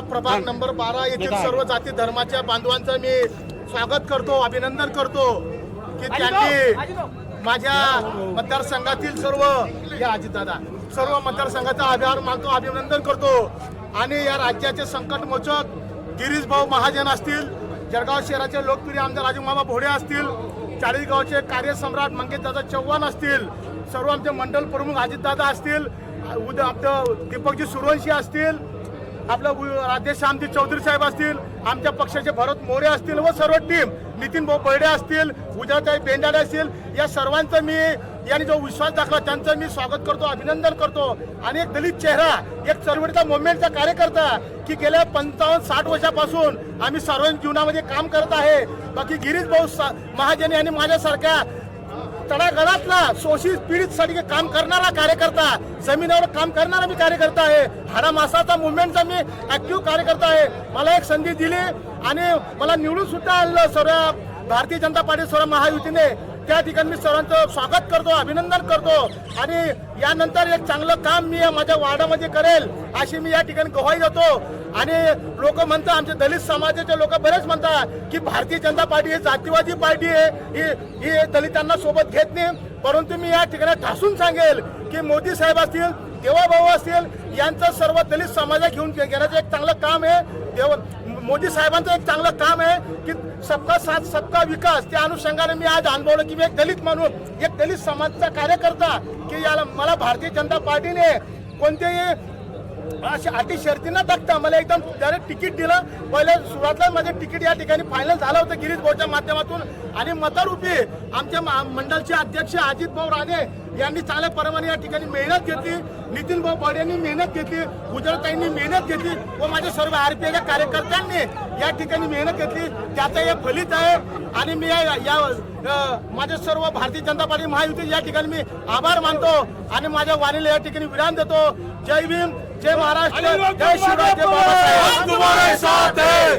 प्रभाग नंबर 12 येथील सर्व जाती धर्माच्या बांधवांचं मी स्वागत करतो, अभिनंदन करतो की त्यांनी माझ्या मतदारसंघातील सर्व अजितदादा सर्व मतदारसंघाचा आभार मानतो, अभिनंदन करतो। आणि या राज्याचे संकटमोचक गिरीश भाऊ महाजन असतील, जळगाव शहराचे लोकप्रिय आमदार राजूमामा भोडे असतील, चाळीसगावचे कार्यसम्राट मंगेशदादा चव्हाण असतील, सर्व आमचे मंडल प्रमुख अजितदादा असतील, आपलं दीपकजी सूर्यवंशी असतील, आपलं राधेश्यामजी चौधरी साहेब असतील, आमच्या पक्षाचे भरत मोरे असतील व सर्व टीम, नितीन भाऊ बर्डे असतील, उजळताई बेंडाडे असतील, या सर्वांचं मी यांनी जो विश्वास दाखला त्यांचं मी स्वागत करतो, अभिनंदन करतो। आणि एक दलित चेहरा, एक चळवळीचा मुवमेंटचा कार्यकर्ता की गेल्या 55-60 वर्षापासून आम्ही सार्वजनिक जीवनामध्ये काम करत आहे। बाकी गिरीश भाऊ महाजन यांनी माझ्यासारख्या तळागाळातला शोषित पीडितसाठी काम करणारा कार्यकर्ता, जमिनीवर काम करणारा मी कार्यकर्ता आहे, हाडामासाचा मुवमेंटचा मी ऍक्टिव्ह कार्यकर्ता आहे। मला एक संधी दिली आणि मला निवडून सुद्धा आणलं सर्व भारतीय जनता पार्टी सर्व महायुतीने, त्या ठिकाणी मी सर्वांचं स्वागत करतो, अभिनंदन करतो। आणि यानंतर एक चांगलं काम मी माझ्या वार्डामध्ये करेल अशी मी या ठिकाणी ग्वाही देतो। आणि लोक म्हणतात, आमचे दलित समाजाचे लोक बरेच म्हणतात की भारतीय जनता पार्टी ही जातीवादी पार्टी आहे, ही दलितांना सोबत घेत नाही, परंतु मी या ठिकाणी ठासून सांगेल की मोदी साहेब असतील, देवाभाऊ असतील, यांचं सर्व दलित समाजा घेऊन घेण्याचं एक चांगलं काम आहे। मोदी साहेबांचं एक चांगलं काम आहे की सबका साथ सबका विकास, त्या अनुषंगाने मी आज अनुभवलं की मी एक दलित म्हणून, एक दलित समाजाचा कार्यकर्ता की याला मला भारतीय जनता पार्टीने कोणतेही अशी अटी शर्ती न टाकता मला एकदम डायरेक्ट तिकीट दिलं। पहिल्या सुरुवातीला माझे तिकीट या ठिकाणी फायनल झालं होतं गिरीश भाऊच्या माध्यमातून। आणि मतारूपी आमच्या मंडळचे अध्यक्ष अजित भाऊ राणे यांनी चांगल्या प्रमाणे या ठिकाणी मेहनत घेतली, नितीन भाऊ बर्डे यांनी मेहनत घेतली, उजळताईंनी मेहनत घेतली व माझ्या सर्व आरपीआयच्या कार्यकर्त्यांनी या ठिकाणी मेहनत घेतली, त्याचं हे फलित आहे। आणि मी माझ्या सर्व भारतीय जनता पार्टी महायुती या ठिकाणी मी आभार मानतो आणि माझ्या वाणीला या ठिकाणी विराम देतो। जय भीम, जय महाराष्ट्र, जय शिवराय, जय बाबासाहेब।